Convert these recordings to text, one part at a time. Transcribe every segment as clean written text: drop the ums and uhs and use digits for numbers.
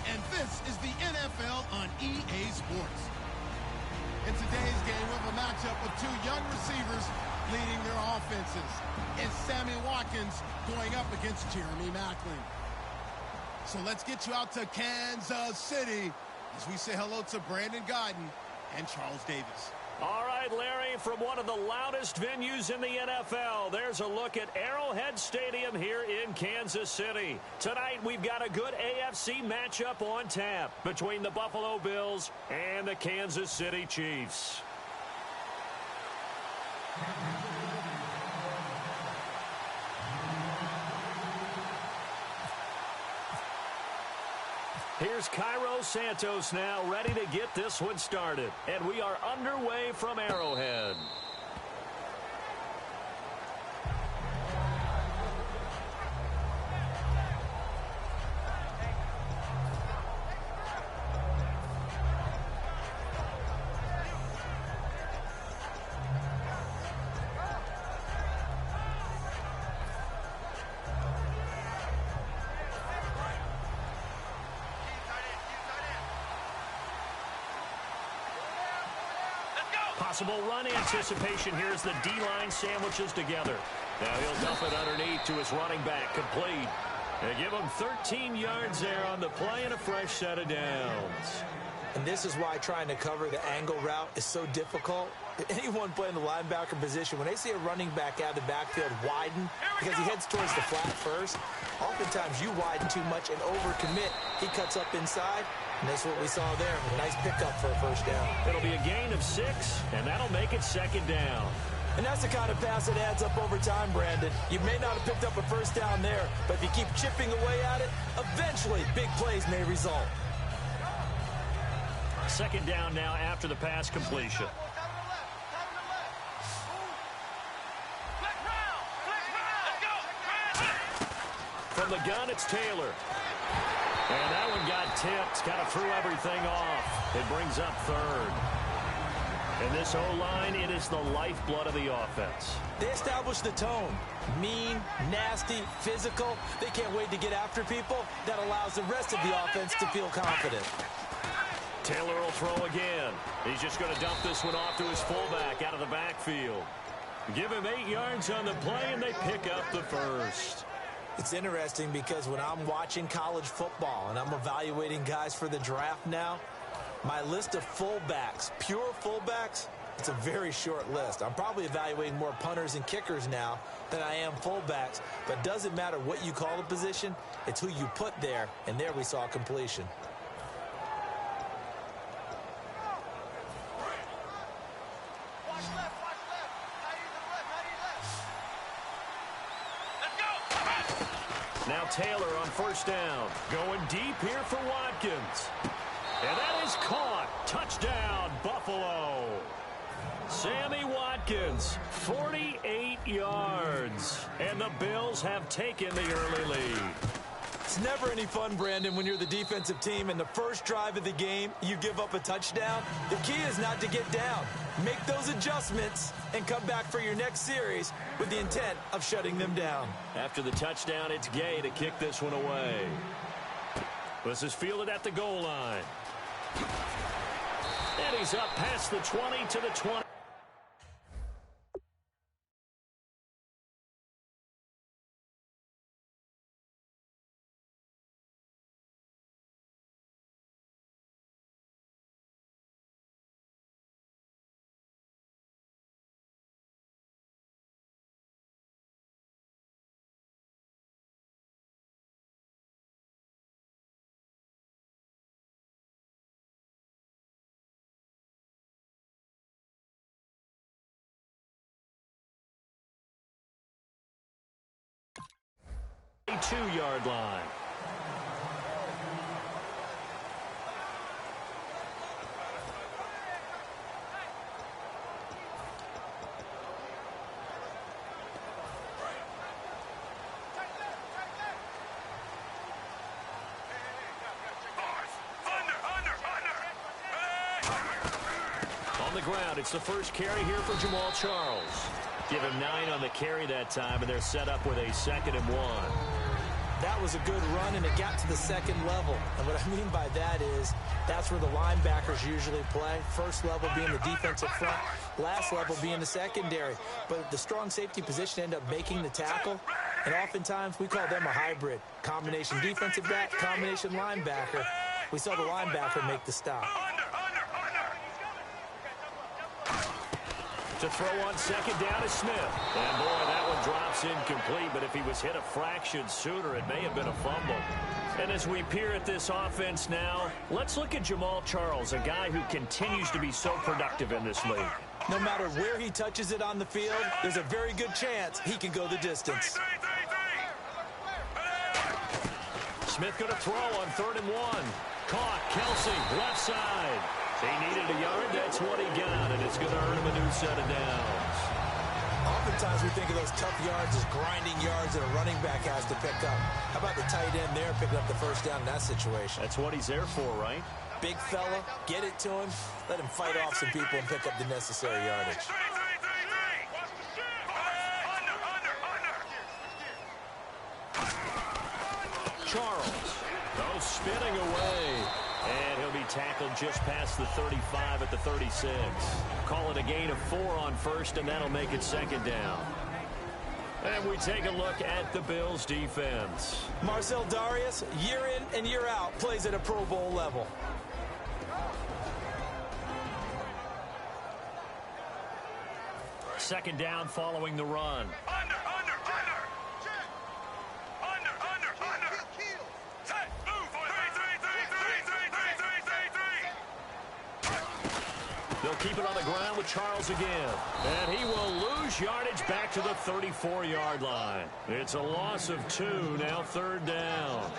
and this is the NFL on EA Sports. In today's game, we have a matchup with two young receivers leading their offenses. It's Sammy Watkins going up against Jeremy Maclin. So let's get you out to Kansas City as we say hello to Brandon Gaudin and Charles Davis. All right, Larry, from one of the loudest venues in the NFL, there's a look at Arrowhead Stadium here in Kansas City. Tonight, we've got a good AFC matchup on tap between the Buffalo Bills and the Kansas City Chiefs. Here's Cairo Santos now ready to get this one started. And we are underway from Arrowhead. Possible run anticipation here as the D-line sandwiches together. Now he'll dump it underneath to his running back, complete. They give him 13 yards there on the play and a fresh set of downs. And this is why trying to cover the angle route is so difficult. Anyone playing the linebacker position, when they see a running back out of the backfield widen because he heads towards the flat first, oftentimes you widen too much and overcommit. He cuts up inside. And that's what we saw there. A nice pickup for a first down. It'll be a gain of 6, and that'll make it second down. And that's the kind of pass that adds up over time, Brandon. You may not have picked up a first down there, but if you keep chipping away at it, eventually big plays may result. Second down now after the pass completion. From the gun, it's Taylor. And that one got tipped, kind of threw everything off. It brings up third. And this O-line, it is the lifeblood of the offense. They establish the tone. Mean, nasty, physical. They can't wait to get after people. That allows the rest of the offense to feel confident. Taylor will throw again. He's just going to dump this one off to his fullback out of the backfield. Give him 8 yards on the play, and they pick up the first. It's interesting because when I'm watching college football and I'm evaluating guys for the draft now, my list of fullbacks, pure fullbacks, it's a very short list. I'm probably evaluating more punters and kickers now than I am fullbacks, but it doesn't matter what you call the position, it's who you put there, and there we saw completion. Now Taylor on first down. Going deep here for Watkins. And that is caught. Touchdown, Buffalo. Sammy Watkins, 48 yards. And the Bills have taken the early lead. It's never any fun, Brandon, when you're the defensive team and the first drive of the game, you give up a touchdown. The key is not to get down. Make those adjustments and come back for your next series with the intent of shutting them down. After the touchdown, it's Gay to kick this one away. This is fielded at the goal line. And he's up past the 20 to the 20. A 2-yard line. On the ground, it's the first carry here for Jamal Charles. Give him 9 on the carry that time, and they're set up with a 2nd and 1. That was a good run, and it got to the second level. And what I mean by that is that's where the linebackers usually play. First level being the defensive front, last level being the secondary. But the strong safety position ended up making the tackle, and oftentimes we call them a hybrid. Combination defensive back, combination linebacker. We saw the linebacker make the stop. To throw on second down is Smith. And, boy, that one drops incomplete, but if he was hit a fraction sooner, it may have been a fumble. And as we peer at this offense now, let's look at Jamal Charles, a guy who continues to be so productive in this league. No matter where he touches it on the field, there's a very good chance he can go the distance. Smith going to throw on 3rd and 1. Caught. Kelsey, left side. He needed a yard. That's what he got, and it's going to earn him a new set of downs. Oftentimes we think of those tough yards as grinding yards that a running back has to pick up. How about the tight end there picking up the first down in that situation? That's what he's there for, right? Big fella, get it to him, let him fight off some people and pick up the necessary yardage. Charles goes spinning away. And he'll be tackled just past the 35 at the 36. Call it a gain of 4 on first, and that'll make it second down. And we take a look at the Bills' defense. Marcel Darius, year in and year out, plays at a Pro Bowl level. Second down following the run. They'll keep it on the ground with Charles again. And he will lose yardage back to the 34-yard line. It's a loss of 2, now 3rd down.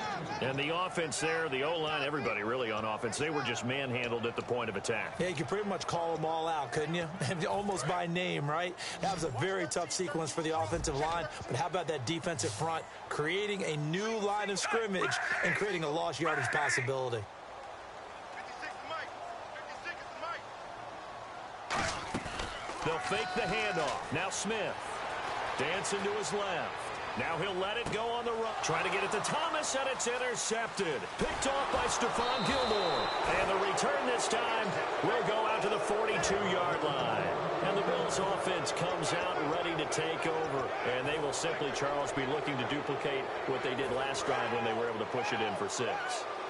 And the offense there, the O-line, everybody really on offense, they were just manhandled at the point of attack. Yeah, you could pretty much call them all out, couldn't you? Almost by name, right? That was a very tough sequence for the offensive line. But how about that defensive front creating a new line of scrimmage and creating a lost yardage possibility? They'll fake the handoff. Now Smith. Dancing to his left. Now he'll let it go on the run. Trying to get it to Thomas, and it's intercepted. Picked off by Stephon Gilmore. And the return this time will go out to the 42-yard line. And the Bills offense comes out ready to take over. And they will simply, Charles, be looking to duplicate what they did last drive when they were able to push it in for 6.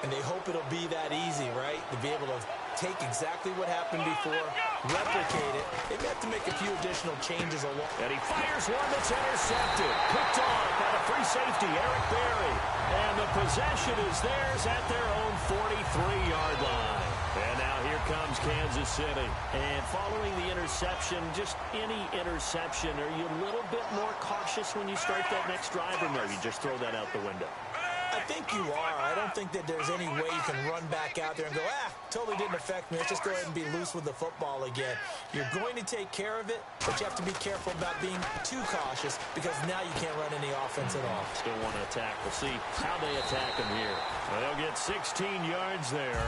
And they hope it'll be that easy, right? To be able to take exactly what happened before, replicate it. They may have to make a few additional changes along. And he fires one that's intercepted. Picked off by the free safety, Eric Berry. And the possession is theirs at their own 43-yard line. And now here comes Kansas City. And following the interception, just any interception, are you a little bit more cautious when you start that next drive, or no, you just throw that out the window? I think you are. I don't think that there's any way you can run back out there and go, totally didn't affect me. Let's just go ahead and be loose with the football again. You're going to take care of it, but you have to be careful about being too cautious because now you can't run any offense at all. Still want to attack. We'll see how they attack him here. Well, they'll get 16 yards there.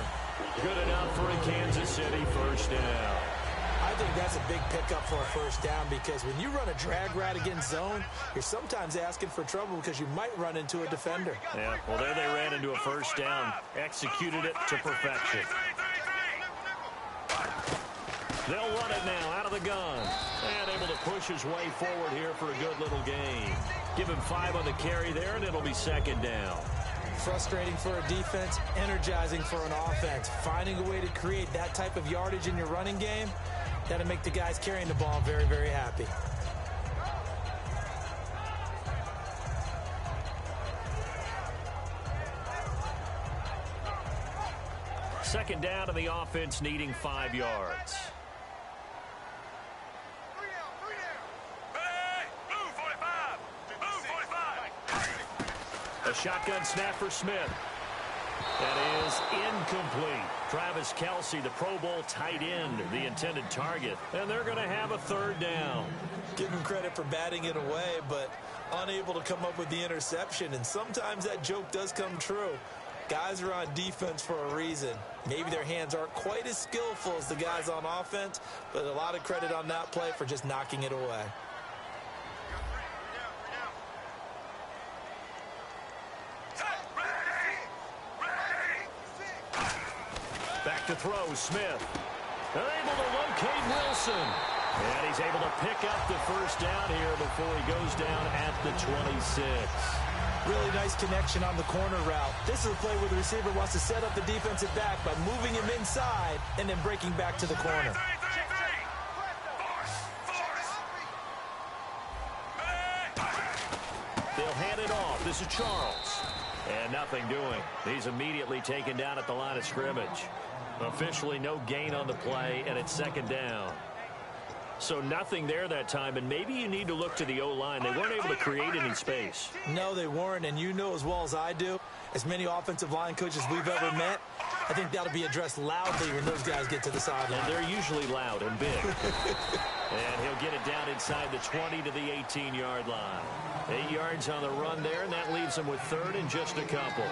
Good enough for a Kansas City first down. I think that's a big pickup for a first down because when you run a drag route against zone, you're sometimes asking for trouble because you might run into a defender. Yeah, well, there they ran into a first down, executed it to perfection. They'll run it now out of the gun and able to push his way forward here for a good little gain. Give him 5 on the carry there, and it'll be second down. Frustrating for a defense, energizing for an offense. Finding a way to create that type of yardage in your running game, that'll make the guys carrying the ball very, very happy. Second down to the offense needing 5 yards. A shotgun snap for Smith. That is incomplete. Travis Kelce, the Pro Bowl tight end, the intended target. And they're going to have a third down. Give him credit for batting it away, but unable to come up with the interception. And sometimes that joke does come true. Guys are on defense for a reason. Maybe their hands aren't quite as skillful as the guys on offense, but a lot of credit on that play for just knocking it away. Back to throw, Smith. They're able to locate Wilson. And he's able to pick up the first down here before he goes down at the 26. Really nice connection on the corner route. This is a play where the receiver wants to set up the defensive back by moving him inside and then breaking back to the corner. They'll hand it off. This is Charles. And nothing doing. He's immediately taken down at the line of scrimmage. Officially no gain on the play, and it's second down. So nothing there that time, and maybe you need to look to the O-line. They weren't able to create any space. No, they weren't, and you know as well as I do, as many offensive line coaches we've ever met, I think that'll be addressed loudly when those guys get to the sideline. And they're usually loud and big. And he'll get it down inside the 20 to the 18-yard line. 8 yards on the run there, and that leaves them with third and just a couple.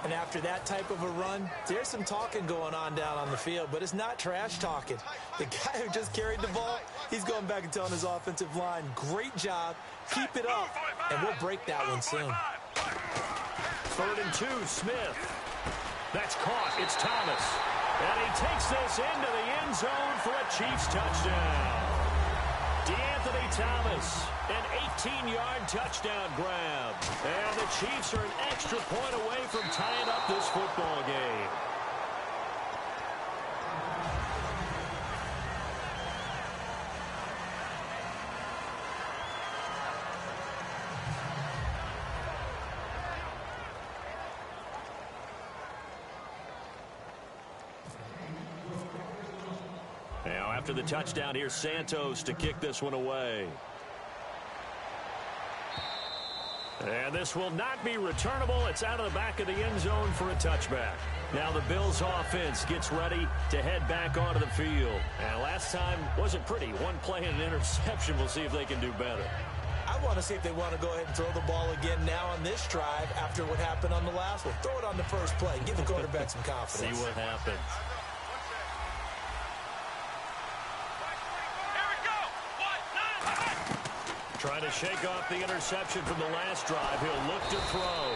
And after that type of a run, there's some talking going on down on the field, but it's not trash talking. The guy who just carried the ball, he's going back and telling his offensive line, great job, keep it up, and we'll break that one soon. 3rd and 2, Smith. That's caught. It's Thomas. And he takes this into the end zone for a Chiefs touchdown. DeAnthony Thomas, an 18-yard touchdown grab. And the Chiefs are an extra point away from tying up this football game. Now, after the touchdown, here's Santos to kick this one away. And this will not be returnable. It's out of the back of the end zone for a touchback. Now the Bills offense gets ready to head back onto the field. And last time wasn't pretty. One play and an interception. We'll see if they can do better. I want to see if they want to go ahead and throw the ball again now on this drive after what happened on the last one. Throw it on the first play. Give the quarterback some confidence. See what happens. Trying to shake off the interception from the last drive. He'll look to throw.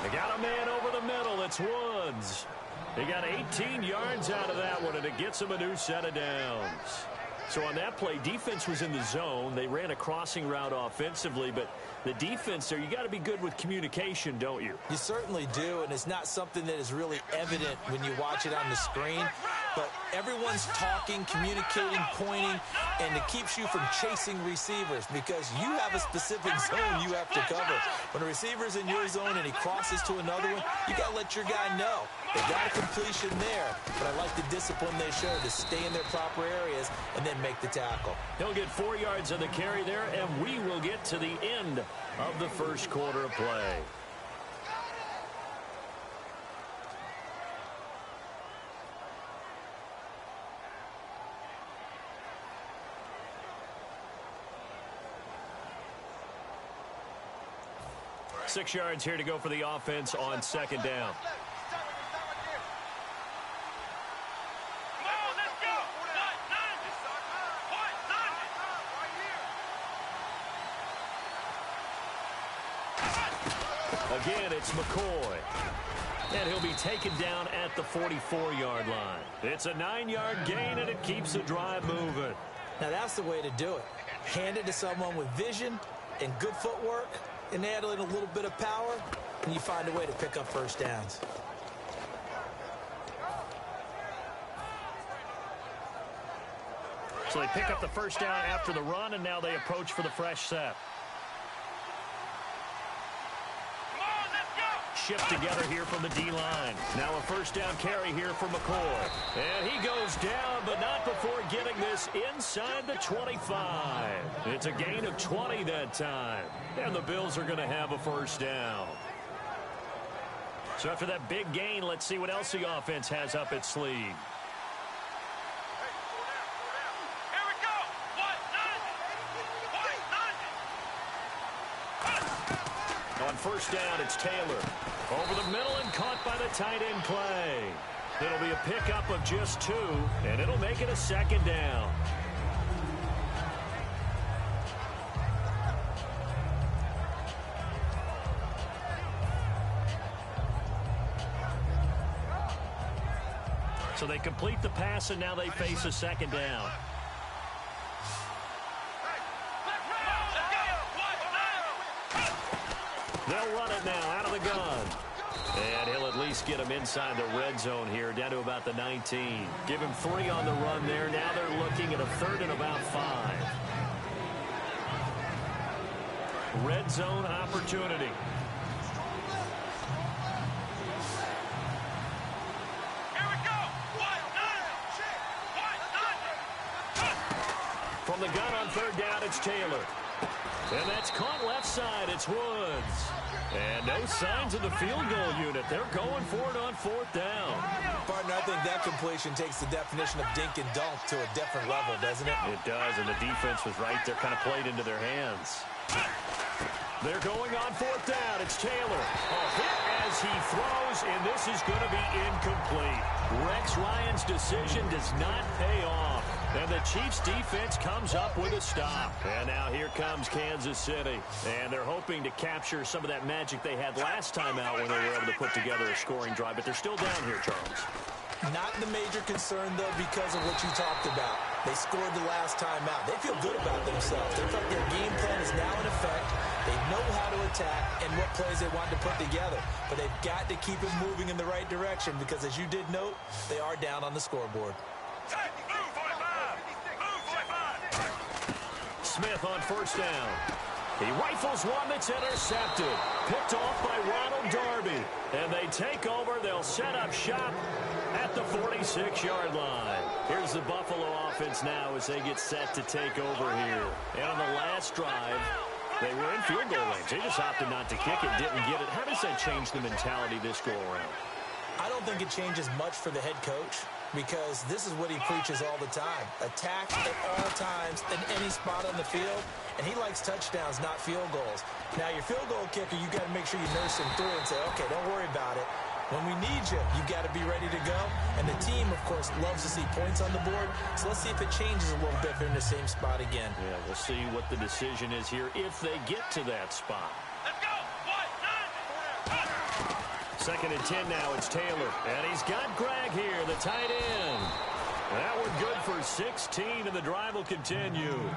They got a man over the middle. It's Woods. He got 18 yards out of that one, and it gets him a new set of downs. So on that play, defense was in the zone. They ran a crossing route offensively, but the defense there, you got to be good with communication, don't you? You certainly do, and it's not something that is really evident when you watch it on the screen. But everyone's talking, communicating, pointing, and it keeps you from chasing receivers because you have a specific zone you have to cover. When a receiver's in your zone and he crosses to another one, you got to let your guy know. They got a completion there, but I like the discipline they show to stay in their proper areas and then make the tackle. He'll get 4 yards on the carry there, and we will get to the end of the first quarter of play. Six yards here to go for the offense on second down. Again, it's McCoy. And he'll be taken down at the 44-yard line. It's a 9-yard gain, and it keeps the drive moving. Now, that's the way to do it. Hand it to someone with vision and good footwork, and add in a little bit of power, and you find a way to pick up first downs. So they pick up the first down after the run, and now they approach for the fresh set. Shift together here from the D-line. Now a first down carry here for McCoy. And he goes down, but not before getting this inside the 25. It's a gain of 20 that time. And the Bills are going to have a first down. So after that big gain, let's see what else the offense has up its sleeve. On first down, it's Taylor. Over the middle and caught by the tight end play. It'll be a pickup of just 2, and it'll make it a second down. So they complete the pass, and now they face a second down. They'll run it now out of the gun. And he'll at least get him inside the red zone here, down to about the 19. Give him 3 on the run there. Now they're looking at a 3rd and about 5. Red zone opportunity. From the gun on 3rd down, it's Taylor. And that's caught left side. It's Woods. And no signs of the field goal unit. They're going for it on 4th down. Partner, I think that completion takes the definition of dink and dunk to a different level, doesn't it? It does, and the defense was right there, kind of played into their hands. They're going on 4th down. It's Taylor. A hit as he throws, and this is going to be incomplete. Rex Ryan's decision does not pay off. And the Chiefs' defense comes up with a stop. And now here comes Kansas City. And they're hoping to capture some of that magic they had last time out when they were able to put together a scoring drive. But they're still down here, Charles. Not the major concern, though, because of what you talked about. They scored the last time out. They feel good about themselves. They feel like their game plan is now in effect. They know how to attack and what plays they want to put together. But they've got to keep it moving in the right direction because, as you did note, they are down on the scoreboard. Smith on 1st down. He rifles one that's intercepted. Picked off by Ronald Darby. And they take over. They'll set up shop at the 46-yard line. Here's the Buffalo offense now as they get set to take over here. And on the last drive, they were in field goal range. They just opted not to kick it, didn't get it. How does that change the mentality this go around? I don't think it changes much for the head coach because this is what he preaches all the time. Attack at all times in any spot on the field, and he likes touchdowns, not field goals. Now, your field goal kicker, you got to make sure you nurse him through and say, okay, don't worry about it. When we need you, you got to be ready to go. And the team, of course, loves to see points on the board. So let's see if it changes a little bit if they're in the same spot again. Yeah, we'll see what the decision is here if they get to that spot. Let's go. 2nd and 10 now. It's Taylor. And he's got Greg here, the tight end. That one good for 16, and the drive will continue.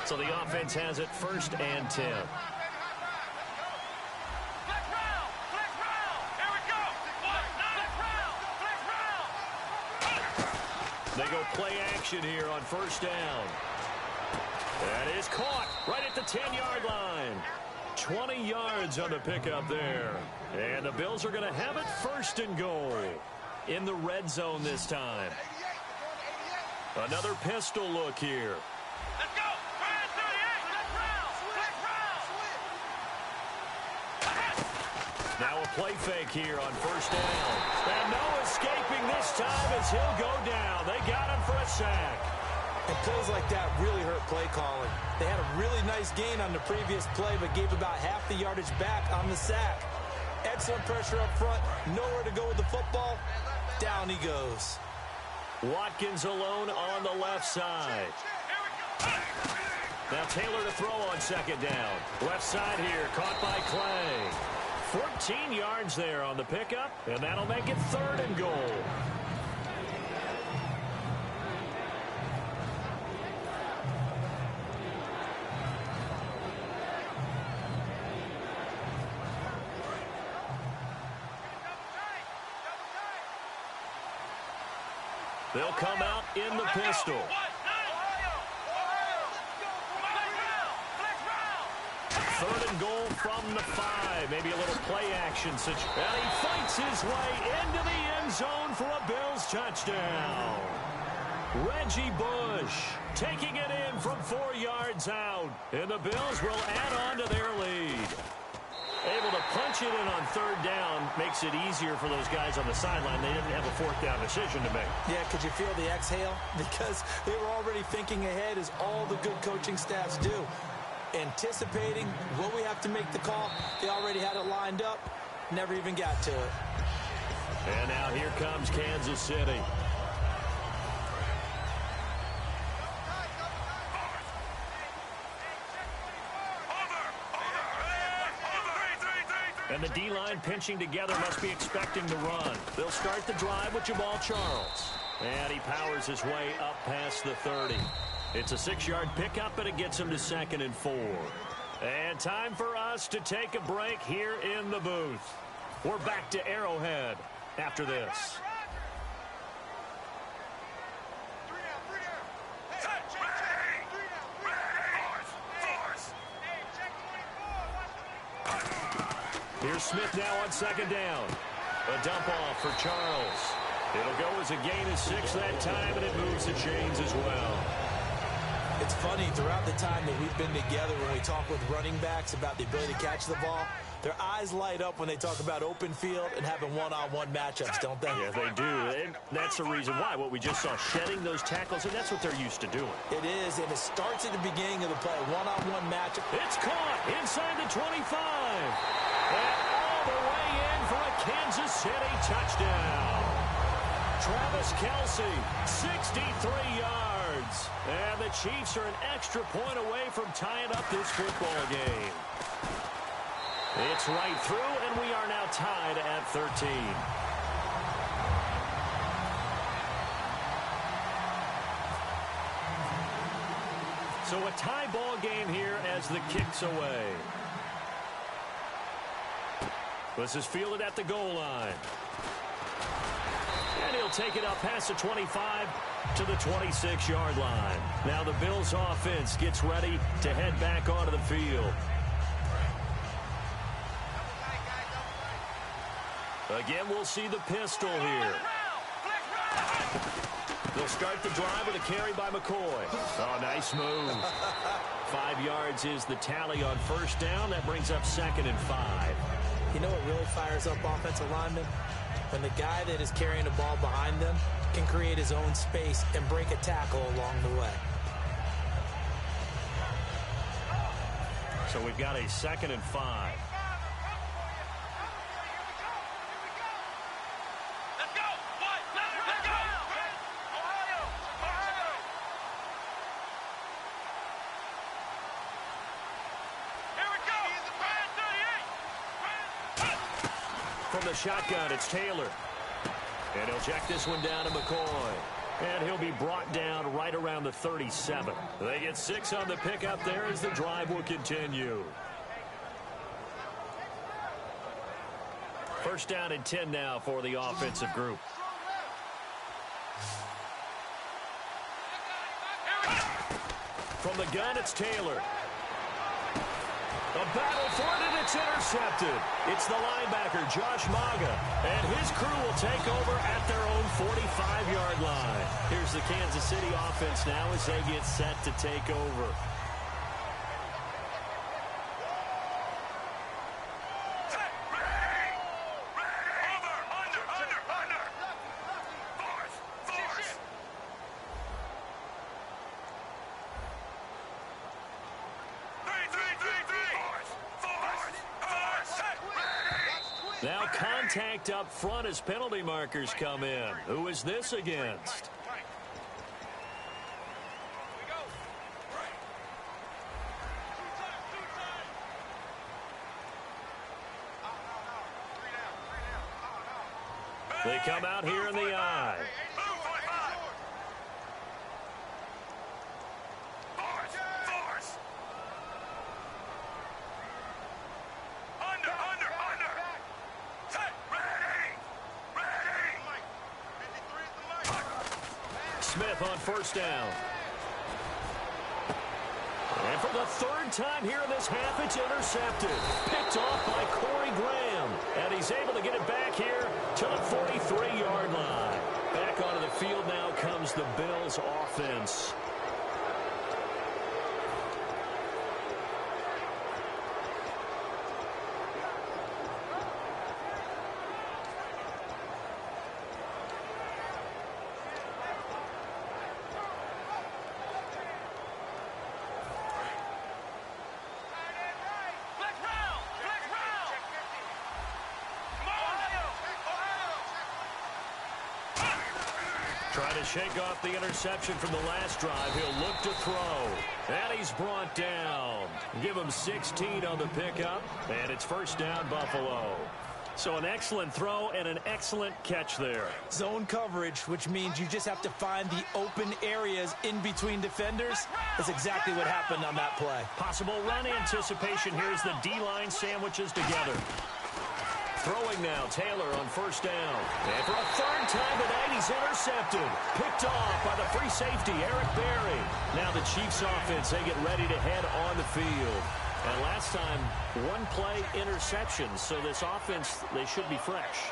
So the offense has it 1st and 10. They go play action here on 1st down. That is caught right at the 10-yard line. 20 yards on the pickup there. And the Bills are going to have it 1st and goal in the red zone this time. Another pistol look here. Let's go. Now a play fake here on 1st down. And no escaping this time as he'll go down. They got him for a sack. And plays like that really hurt play calling. They had a really nice gain on the previous play, but gave about half the yardage back on the sack. Excellent pressure up front. Nowhere to go with the football. Down he goes. Watkins alone on the left side. Now Taylor to throw on 2nd down. Left side here, caught by Clay. 14 yards there on the pickup, and that'll make it 3rd and goal. They'll come out in the pistol. 3rd and goal from the 5. Maybe a little play action situation. And he fights his way into the end zone for a Bills touchdown. Reggie Bush taking it in from 4 yards out. And the Bills will add on to their lead. Able to punch it in on 3rd down makes it easier for those guys on the sideline. They didn't have a 4th down decision to make. Yeah, could you feel the exhale? Because they were already thinking ahead, as all the good coaching staffs do. Anticipating, will we have to make the call? They already had it lined up. Never even got to it. And now here comes Kansas City. And the D-line pinching together must be expecting the run. They'll start the drive with Jamal Charles. And he powers his way up past the 30. It's a 6-yard pickup, and it gets him to 2nd and 4. And time for us to take a break here in the booth. We're back to Arrowhead after this. Here's Smith now on 2nd down. A dump off for Charles. It'll go as a gain of 6 that time, and it moves the chains as well. It's funny, throughout the time that we've been together, when we talk with running backs about the ability to catch the ball, their eyes light up when they talk about open field and having one-on-one matchups, don't they? Yeah, they do. And that's the reason why. What we just saw, shedding those tackles, and that's what they're used to doing. It is, and it starts at the beginning of the play, one-on-one matchup. It's caught inside the 25. And all the way in for a Kansas City touchdown. Travis Kelce, 63 yards. And the Chiefs are an extra point away from tying up this football game. It's right through, and we are now tied at 13. So a tie ball game here as the kick's away. This is fielded at the goal line. And he'll take it up past the 25 to the 26-yard line. Now the Bills offense gets ready to head back onto the field. Again, we'll see the pistol here. They'll start the drive with a carry by McCoy. Oh, nice move. 5 yards is the tally on 1st down. That brings up 2nd and 5. You know what really fires up offensive linemen? When the guy that is carrying the ball behind them can create his own space and break a tackle along the way. So we've got a 2nd and 5. From the shotgun, it's Taylor. And he'll check this one down to McCoy. And he'll be brought down right around the 37. They get 6 on the pickup there as the drive will continue. 1st down and 10 now for the offensive group. From the gun, it's Taylor. A battle for it, and it's intercepted. It's the linebacker, Josh Maga, and his crew will take over at their own 45-yard line. Here's the Kansas City offense now as they get set to take over. Now contact up front as penalty markers come in. Who is this against? They come out here in the eye. Smith on 1st down. And for the 3rd time here in this half, it's intercepted. Picked off by Corey Graham. And he's able to get it back here to the 43-yard line. Back onto the field now comes the Bills offense. Trying to shake off the interception from the last drive, he'll look to throw. And he's brought down. Give him 16 on the pickup, and it's first down, Buffalo. So an excellent throw and an excellent catch there. Zone coverage, which means you just have to find the open areas in between defenders. That's exactly what happened on that play. Possible run anticipation. Here's the D-line sandwiches together. Throwing now, Taylor on first down. And for a third time tonight, he's intercepted. Picked off by the free safety, Eric Berry. Now the Chiefs offense, they get ready to head on the field. And last time, one play interception, so this offense, they should be fresh.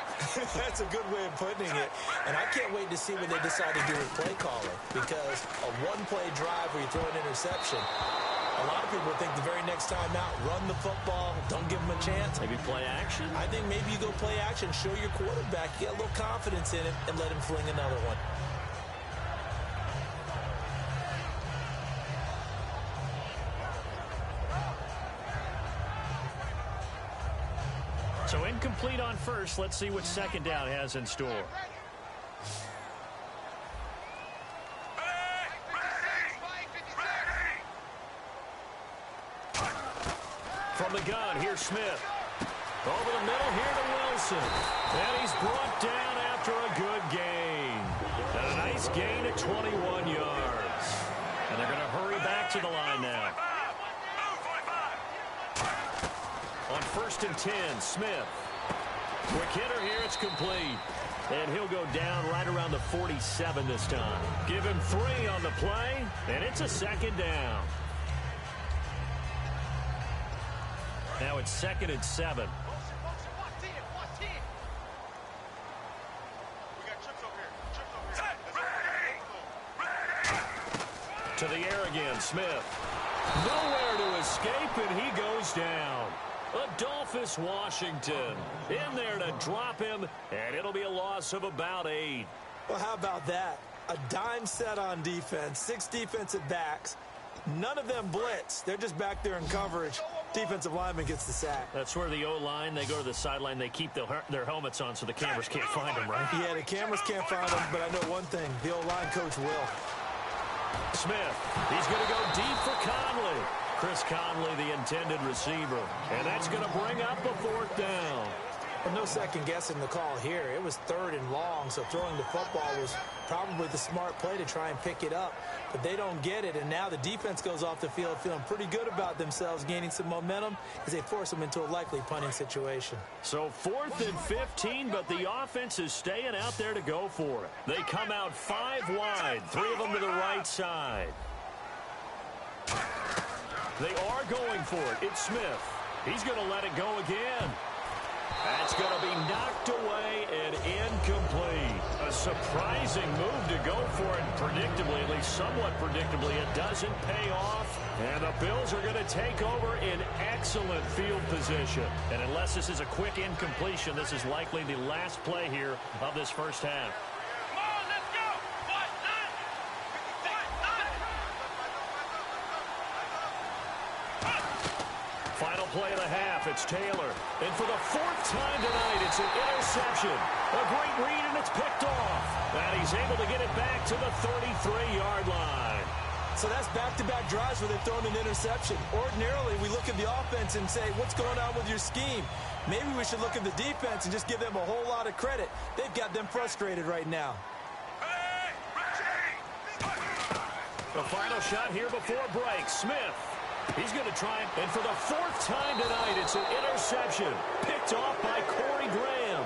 That's a good way of putting it. And I can't wait to see what they decide to do with play calling, because a one-play drive where you throw an interception, a lot of people think the very next time out, run the football, don't give them a chance. Maybe play action? I think maybe you go play action, show your quarterback, get a little confidence in him, and let him fling another one. So incomplete on first. Let's see what second down has in store. From the gun, here's Smith. Over the middle here to Wilson. And he's brought down after a good gain. And a nice gain at 21 yards. And they're going to hurry back to the line now. On 1st and 10, Smith. Quick hitter here, it's complete. And he'll go down right around the 47 this time. Give him 3 on the play, and it's a second down. Now it's 2nd and 7. To the air again, Smith. Nowhere to escape, and he goes down. Adolphus Washington in there to drop him, and it'll be a loss of about 8. Well, how about that? A dime set on defense, 6 defensive backs. None of them blitz. They're just back there in coverage. Defensive lineman gets the sack. That's where the O-line, they go to the sideline, they keep their helmets on so the cameras can't find them, right? Yeah, the cameras can't find them, but I know one thing. The O-line coach will. Smith, he's going to go deep for Conley. Chris Conley, the intended receiver. And that's going to bring up a 4th down. Well, no second guessing the call here. It was 3rd and long, so throwing the football was probably the smart play to try and pick it up. But they don't get it, and now the defense goes off the field feeling pretty good about themselves, gaining some momentum as they force them into a likely punting situation. So 4th and 15, but the offense is staying out there to go for it. They come out 5 wide, 3 of them to the right side. They are going for it. It's Smith. He's going to let it go again. That's going to be knocked away and incomplete. A surprising move to go for it predictably, at least somewhat predictably. It doesn't pay off, and the Bills are going to take over in excellent field position. And unless this is a quick incompletion, this is likely the last play here of this first half. Final play of the half, it's Taylor. And for the 4th time tonight, it's an interception. A great read, and it's picked off. And he's able to get it back to the 33-yard line. So that's back-to-back drives where they've thrown an interception. Ordinarily, we look at the offense and say, what's going on with your scheme? Maybe we should look at the defense and just give them a whole lot of credit. They've got them frustrated right now. The final shot here before break, Smith. He's going to try, and for the 4th time tonight, it's an interception. Picked off by Corey Graham.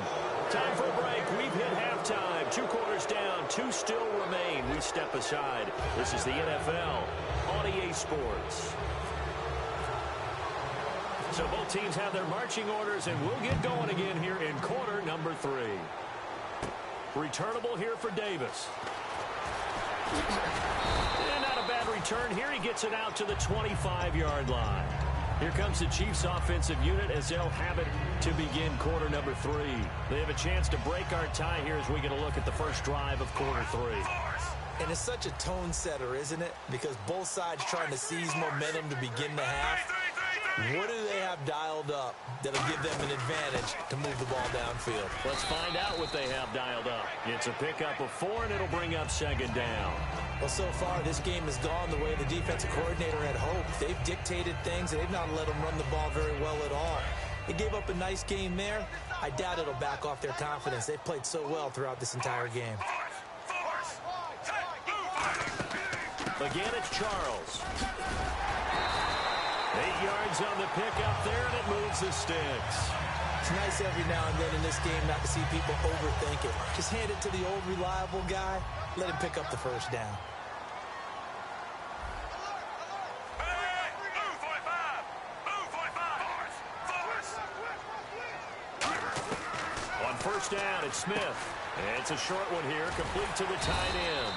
Time for a break. We've hit halftime. 2 quarters down. 2 still remain. We step aside. This is the NFL on EA Sports. So both teams have their marching orders, and we'll get going again here in quarter number 3. Returnable here for Davis. And not a bad return here. He gets it out to the 25-yard line. Here comes the Chiefs offensive unit as they'll have it to begin quarter number 3. They have a chance to break our tie here as we get a look at the first drive of quarter 3. And it's such a tone setter, isn't it? Because both sides trying to seize momentum to begin the half. What do they have dialed up that'll give them an advantage to move the ball downfield? Let's find out what they have dialed up. It's a pickup of 4, and it'll bring up 2nd down. Well, so far, this game has gone the way the defensive coordinator had hoped. They've dictated things, and they've not let them run the ball very well at all. They gave up a nice game there. I doubt it'll back off their confidence. They've played so well throughout this entire game. Again, it's Charles. 8 yards on the pickup there, and it moves the sticks. It's nice every now and then in this game not to see people overthink it. Just hand it to the old reliable guy. Let him pick up the first down. On first down, it's Smith. It's a short one here, complete to the tight end.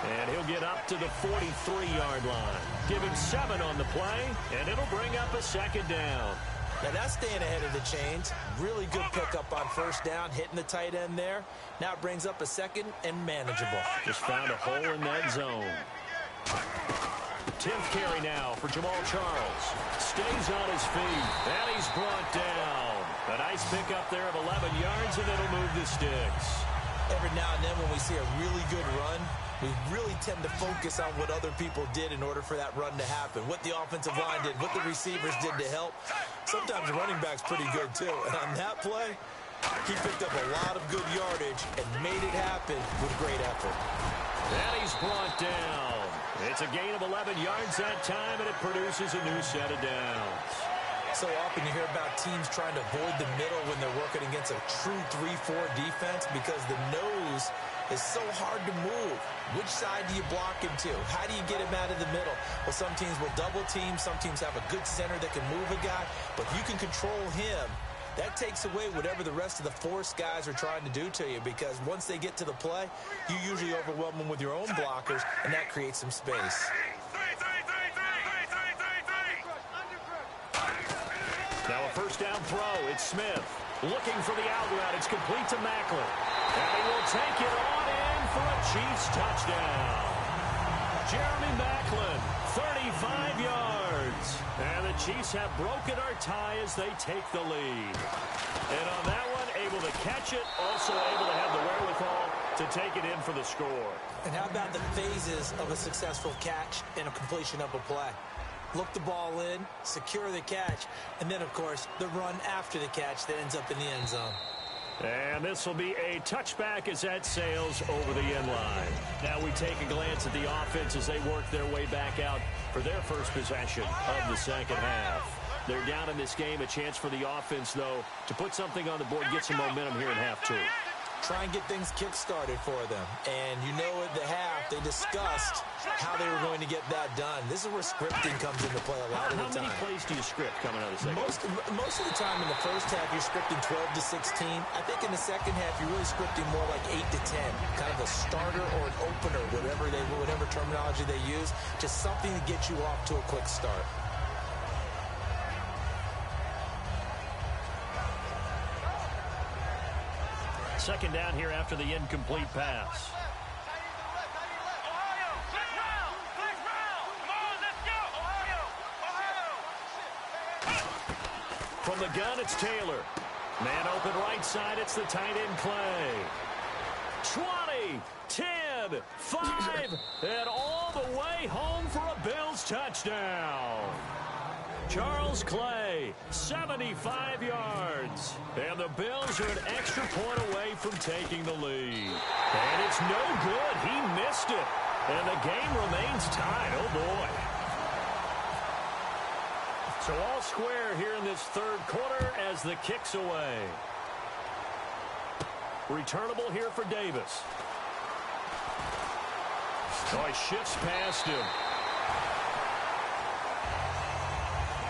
And he'll get up to the 43-yard line. Give him 7 on the play, and it'll bring up a 2nd down. Now that's staying ahead of the chains. Really good pickup on first down, hitting the tight end there. Now it brings up a 2nd and manageable. Just found a hole in that zone. 10th carry now for Jamal Charles. Stays on his feet, and he's brought down. A nice pickup there of 11 yards, and it'll move the sticks. Every now and then when we see a really good run, we really tend to focus on what other people did in order for that run to happen. What the offensive line did, what the receivers did to help. Sometimes the running back's pretty good, too. And on that play, he picked up a lot of good yardage and made it happen with great effort. And he's brought down. It's a gain of 11 yards that time, and it produces a new set of downs. So often you hear about teams trying to avoid the middle when they're working against a true 3-4 defense because the nose is so hard to move. Which side do you block him to? How do you get him out of the middle? Well, some teams will double team. Some teams have a good center that can move a guy. But if you can control him, that takes away whatever the rest of the force guys are trying to do to you, because once they get to the play, you usually overwhelm them with your own blockers, and that creates some space. Now a first down throw. It's Smith looking for the out route. It's complete to Macklin. And he will take it on in for a Chiefs touchdown. Jeremy Macklin, 35 yards. And the Chiefs have broken our tie as they take the lead. And on that one, able to catch it, also able to have the wherewithal to take it in for the score. And how about the phases of a successful catch and a completion of a play? Look the ball in, secure the catch, and then, of course, the run after the catch that ends up in the end zone. And this will be a touchback as that sails over the end line. Now we take a glance at the offense as they work their way back out for their first possession of the second half. They're down in this game. A chance for the offense, though, to put something on the board, get some momentum here in half 2. Try and get things kick-started for them. And you know at the half, they discussed how they were going to get that done. This is where scripting comes into play a lot of the time. How many plays do you script coming out of the second? Most of the time in the first half, you're scripting 12 to 16. I think in the second half, you're really scripting more like 8 to 10. Kind of a starter or an opener, whatever terminology they use. Just something to get you off to a quick start. Second down here after the incomplete pass. From the gun, it's Taylor. Man open right side, it's the tight end Clay. 20, 10, 5, and all the way home for a Bills touchdown. Charles Clay, 75 yards. And the Bills are an extra point away from taking the lead. And it's no good. He missed it. And the game remains tied. Oh, boy. So all square here in this third quarter as the kick's away. Returnable here for Davis. Oh, he shifts past him.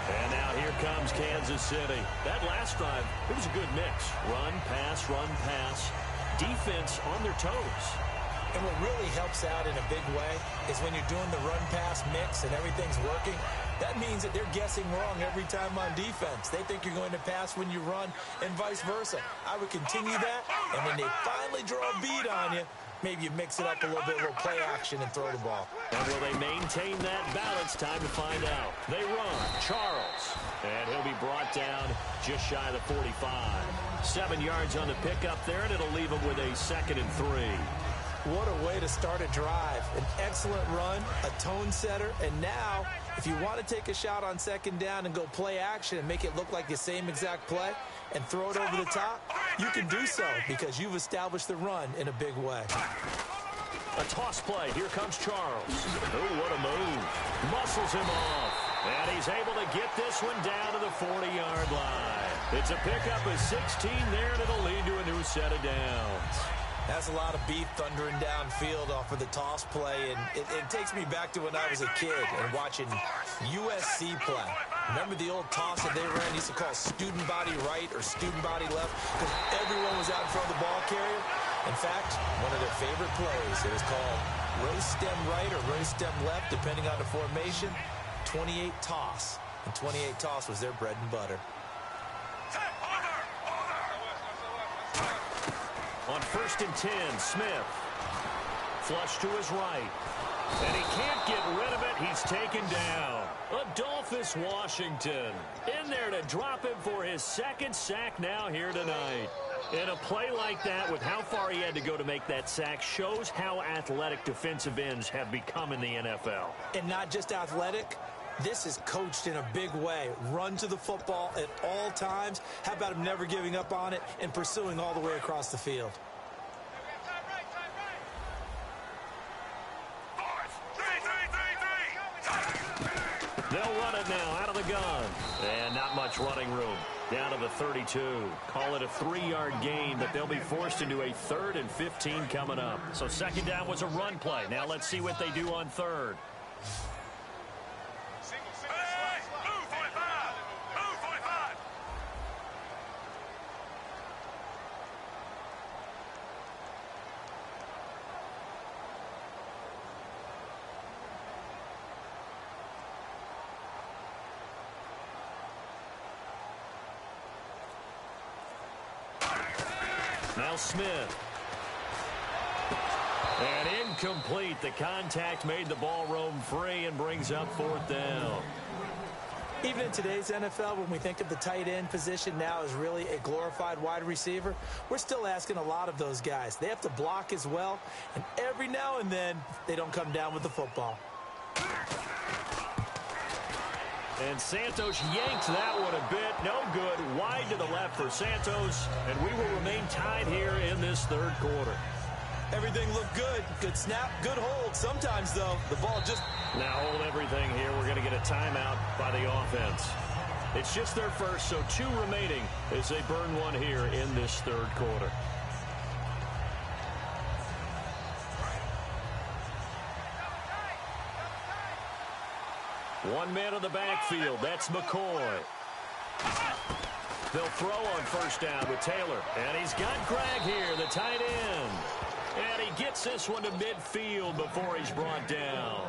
And now here comes Kansas City. That last drive, it was a good mix. Run, pass, defense on their toes. And what really helps out in a big way is when you're doing the run-pass mix and everything's working, that means that they're guessing wrong every time on defense. They think you're going to pass when you run and vice versa. I would continue that, and when they finally draw a bead on you, maybe you mix it up a little bit, a little play action, and throw the ball. And will they maintain that balance? Time to find out. They run. Charles. And he'll be brought down just shy of the 45. 7 yards on the pickup there, and it'll leave him with a 2nd and 3. What a way to start a drive. An excellent run, a tone setter, and now if you want to take a shot on 2nd down and go play action and make it look like the same exact play and throw it over the top, you can do so because you've established the run in a big way. A toss play. Here comes Charles. Oh, what a move. Muscles him off. And he's able to get this one down to the 40-yard line. It's a pickup of 16 there, and it'll lead to a new set of downs. That's a lot of beef thundering downfield off of the toss play, and it takes me back to when I was a kid and watching USC play. Remember the old toss that they ran, used to call student body right or student body left, because everyone was out in front of the ball carrier? In fact, one of their favorite plays, it was called roast stem right or roast stem left, depending on the formation, 28 toss. And 28 toss was their bread and butter. On 1st and 10, Smith. Flush to his right. And he can't get rid of it. He's taken down. Adolphus Washington in there to drop him for his 2nd sack now here tonight. And a play like that, with how far he had to go to make that sack, shows how athletic defensive ends have become in the NFL. And not just athletic. This is coached in a big way. Run to the football at all times. How about him never giving up on it and pursuing all the way across the field? They'll run it now out of the gun. And not much running room. Down to the 32. Call it a 3-yard gain, but they'll be forced into a 3rd and 15 coming up. So 2nd down was a run play. Now let's see what they do on 3rd. Now Smith. And incomplete. The contact made the ball roam free and brings up 4th down. Even in today's NFL, when we think of the tight end position now as really a glorified wide receiver, we're still asking a lot of those guys. They have to block as well, and every now and then, they don't come down with the football. And Santos yanks that one a bit. No good. Wide to the left for Santos. And we will remain tied here in this 3rd quarter. Everything looked good. Good snap, good hold. Sometimes, though, the ball just... Now hold everything here. We're going to get a timeout by the offense. It's just their first, so 2 remaining as they burn one here in this 3rd quarter. One man in the backfield. That's McCoy. They'll throw on 1st down with Taylor. And he's got Gregg here, the tight end. And he gets this one to midfield before he's brought down.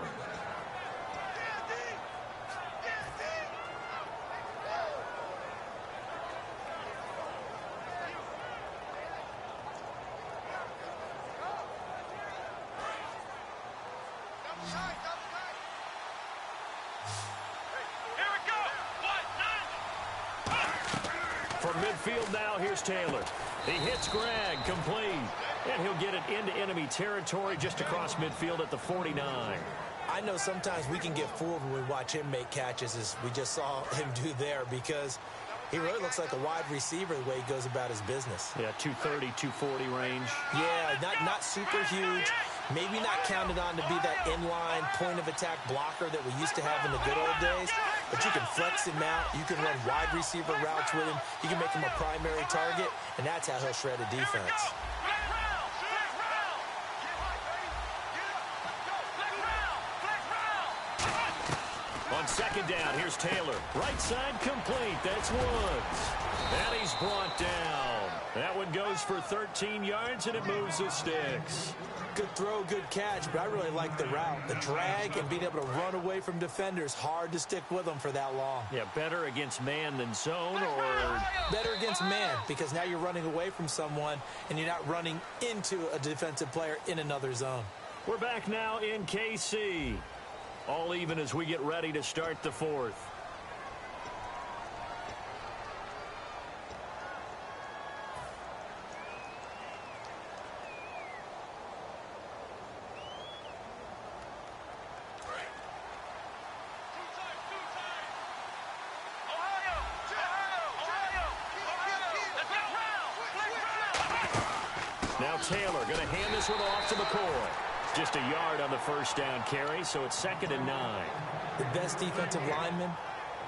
From midfield now, here's Taylor. He hits Gregg, complete. And he'll get it into enemy territory just across midfield at the 49. I know sometimes we can get fooled when we watch him make catches, as we just saw him do there, because he really looks like a wide receiver the way he goes about his business. Yeah, 230, 240 range. Yeah, not super huge. Maybe not counted on to be that inline point-of-attack blocker that we used to have in the good old days. But you can flex him out. You can run wide receiver routes with him. You can make him a primary target, and that's how he'll shred a defense. On On second down, here's Taylor. Right side complete. That's Woods. And he's brought down. That one goes for 13 yards, and it moves the sticks. Good throw, good catch, but I really like the route. The drag and being able to run away from defenders, hard to stick with them for that long. Yeah, better against man than zone, or better against man, because now you're running away from someone and you're not running into a defensive player in another zone. We're back now in KC. All even as we get ready to start the fourth. Now Taylor going to hand this one off to McCoy. Just a yard on the first down carry, so it's 2nd and 9. The best defensive linemen,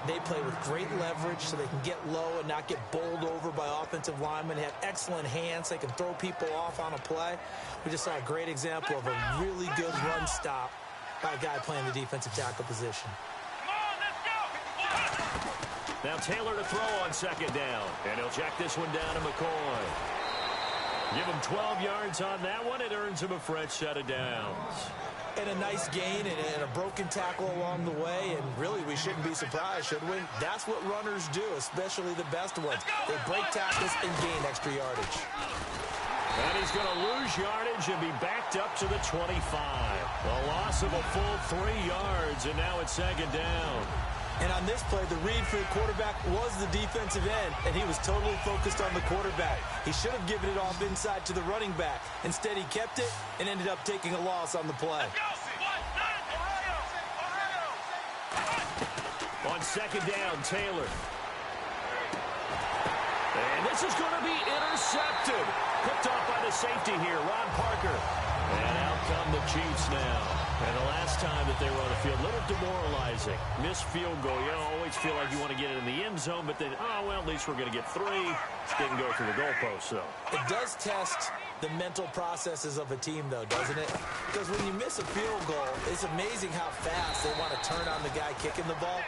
they play with great leverage so they can get low and not get bowled over by offensive linemen. They have excellent hands. They can throw people off on a play. We just saw a great example of a really good run stop by a guy playing the defensive tackle position. Now Taylor to throw on 2nd down, and he'll check this one down to McCoy. Give him 12 yards on that one. It earns him a fresh set of downs. And a nice gain and a broken tackle along the way. And really, we shouldn't be surprised, should we? That's what runners do, especially the best ones. They break tackles and gain extra yardage. And he's going to lose yardage and be backed up to the 25. A loss of a full 3 yards, and now it's 2nd down. And on this play, the read for the quarterback was the defensive end, and he was totally focused on the quarterback. He should have given it off inside to the running back. Instead, he kept it and ended up taking a loss on the play. On 2nd down, Taylor. And this is going to be intercepted. Picked off by the safety here, Ron Parker. And out come the Chiefs now. And the last time that they were on the field, a little demoralizing. Missed field goal. You always feel like you want to get it in the end zone, but then, oh, well, at least we're going to get 3. Didn't go through the goalpost, though. It does test the mental processes of a team, though, doesn't it? Because when you miss a field goal, it's amazing how fast they want to turn on the guy kicking the ball.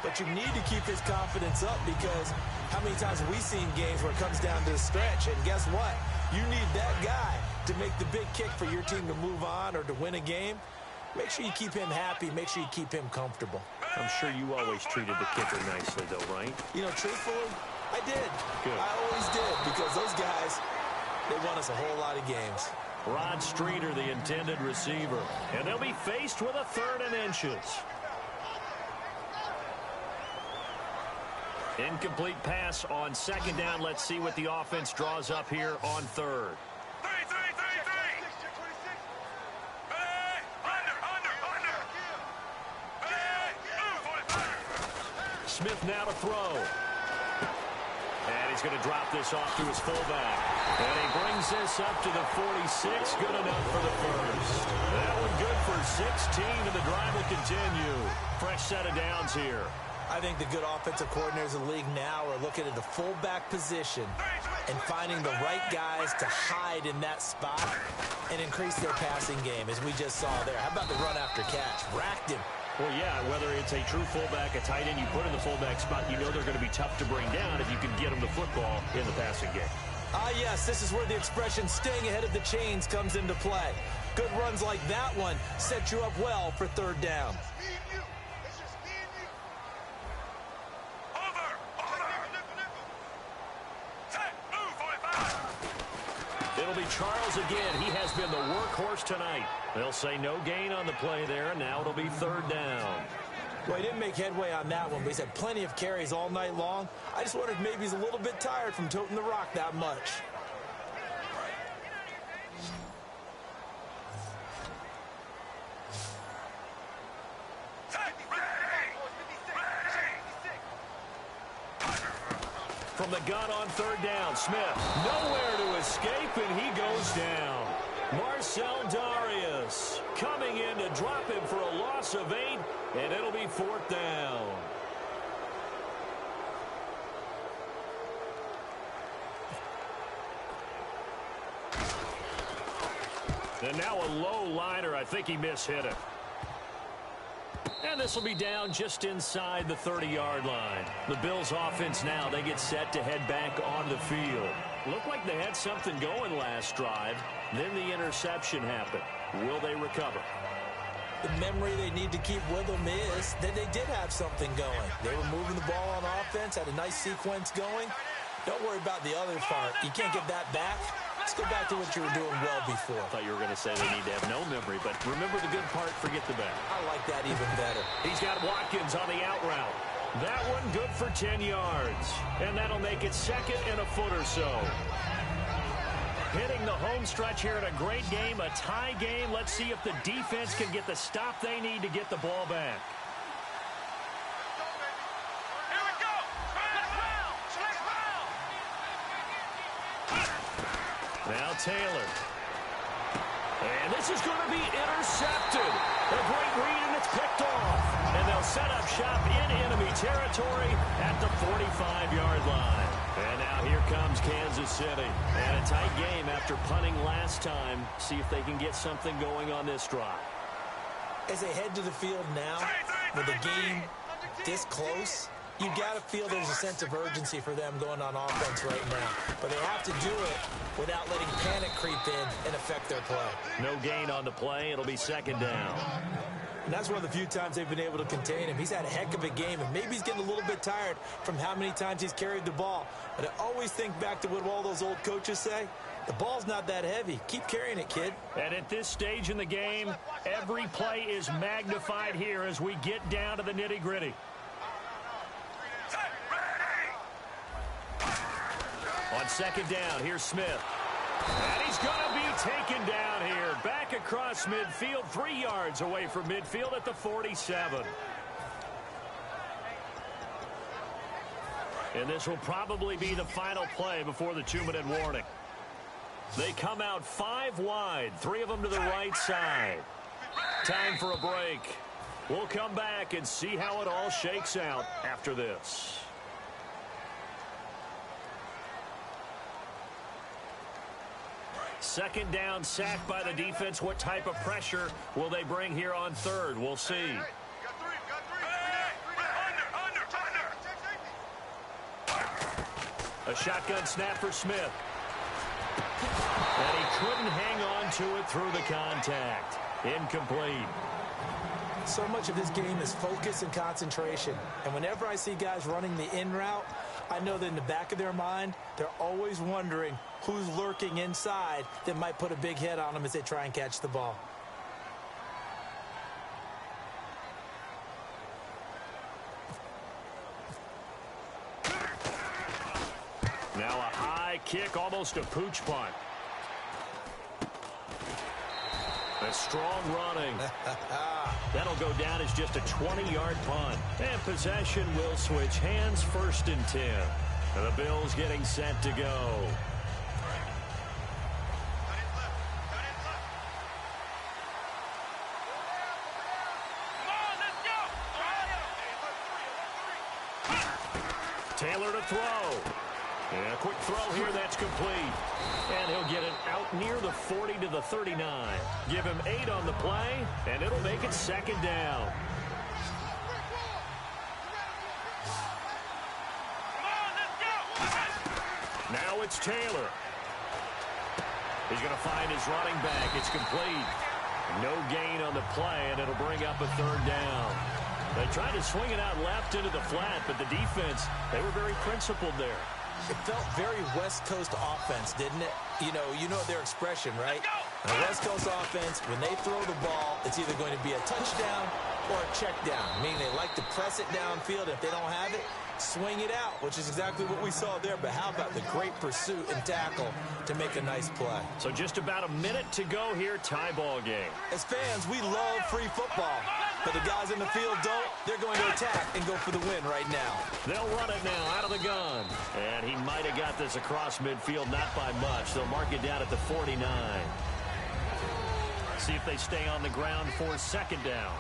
But you need to keep his confidence up, because how many times have we seen games where it comes down to the stretch, and guess what? You need that guy to make the big kick for your team to move on or to win a game. Make sure you keep him happy. Make sure you keep him comfortable. I'm sure you always treated the kicker nicely, though, right? You know, truthfully, I did. Good. I always did, because those guys, they won us a whole lot of games. Rod Streeter, the intended receiver. And they'll be faced with a 3rd and inches. Incomplete pass on 2nd down. Let's see what the offense draws up here on 3rd. Smith now to throw. And he's going to drop this off to his fullback. And he brings this up to the 46. Good enough for the first. That one good for 16, and the drive will continue. Fresh set of downs here. I think the good offensive coordinators in the league now are looking at the fullback position and finding the right guys to hide in that spot and increase their passing game, as we just saw there. How about the run after catch? Racked him. Well, yeah, whether it's a true fullback, a tight end you put in the fullback spot, you know they're going to be tough to bring down if you can get them the football in the passing game. Ah, yes, this is where the expression staying ahead of the chains comes into play. Good runs like that one set you up well for 3rd down. It'll be Charles again. He has been the workhorse tonight. They'll say no gain on the play there, and now it'll be 3rd down. Well, he didn't make headway on that one, but he's had plenty of carries all night long. I just wondered if maybe he's a little bit tired from toting the rock that much. From the gun on 3rd down, Smith nowhere to escape, and he goes down. Marcel Darius coming in to drop him for a loss of 8, and it'll be 4th down. And now a low liner. I think he mishit it. And this will be down just inside the 30-yard line. The Bills offense now, they get set to head back on the field. Looked like they had something going last drive. Then the interception happened. Will they recover? The memory they need to keep with them is that they did have something going. They were moving the ball on offense, had a nice sequence going. Don't worry about the other part. You can't get that back. Let's go back to what you were doing well before. I thought you were going to say they need to have no memory, but remember the good part, forget the bad. I like that even better. He's got Watkins on the out route. That one good for 10 yards. And that'll make it second and a foot or so. Hitting the home stretch here in a great game, a tie game. Let's see if the defense can get the stop they need to get the ball back. Now Taylor. And this is going to be intercepted. A great read, and it's picked off. And they'll set up shop in enemy territory at the 45-yard line. And now here comes Kansas City. And a tight game after punting last time. See if they can get something going on this drive. As they head to the field now, with the game this close, you got to feel there's a sense of urgency for them going on offense right now. But they have to do it without letting panic creep in and affect their play. No gain on the play. It'll be second down. And that's one of the few times they've been able to contain him. He's had a heck of a game, and maybe he's getting a little bit tired from how many times he's carried the ball. But I always think back to what all those old coaches say. The ball's not that heavy. Keep carrying it, kid. And at this stage in the game, every play is magnified here as we get down to the nitty-gritty. On second down, here's Smith. And he's going to be taken down here. Back across midfield, 3 yards away from midfield at the 47. And this will probably be the final play before the 2-minute warning. They come out 5 wide, 3 of them to the right side. Time for a break. We'll come back and see how it all shakes out after this. Second down, sack by the defense. What type of pressure will they bring here on third? We'll see. A shotgun snap for Smith. And he couldn't hang on to it through the contact. Incomplete. So much of this game is focus and concentration. And whenever I see guys running the in route, I know that in the back of their mind, they're always wondering who's lurking inside that might put a big hit on them as they try and catch the ball. Now a high kick, almost a pooch punt. A strong running. That'll go down as just a 20-yard punt. And possession will switch hands, 1st and 10. And the Bills getting set to go. Taylor to throw. And a quick throw here, that's complete. And he'll get it out near the 40 to the 39. Give him 8 on the play, and it'll make it second down. Now it's Taylor. He's going to find his running back. It's complete. No gain on the play, and it'll bring up a 3rd down. They tried to swing it out left into the flat, but the defense, they were very principled there. It felt very West Coast offense, didn't it? You know their expression, right? And the West Coast offense, when they throw the ball, it's either going to be a touchdown or a check down, meaning they like to press it downfield. If they don't have it, swing it out, which is exactly what we saw there. But how about the great pursuit and tackle to make a nice play? So just about a minute to go here, tie ball game. As fans, we love free football. But the guys in the field don't. They're going to attack and go for the win right now. They'll run it now out of the gun. And he might have got this across midfield, not by much. They'll mark it down at the 49. See if they stay on the ground for 2nd down.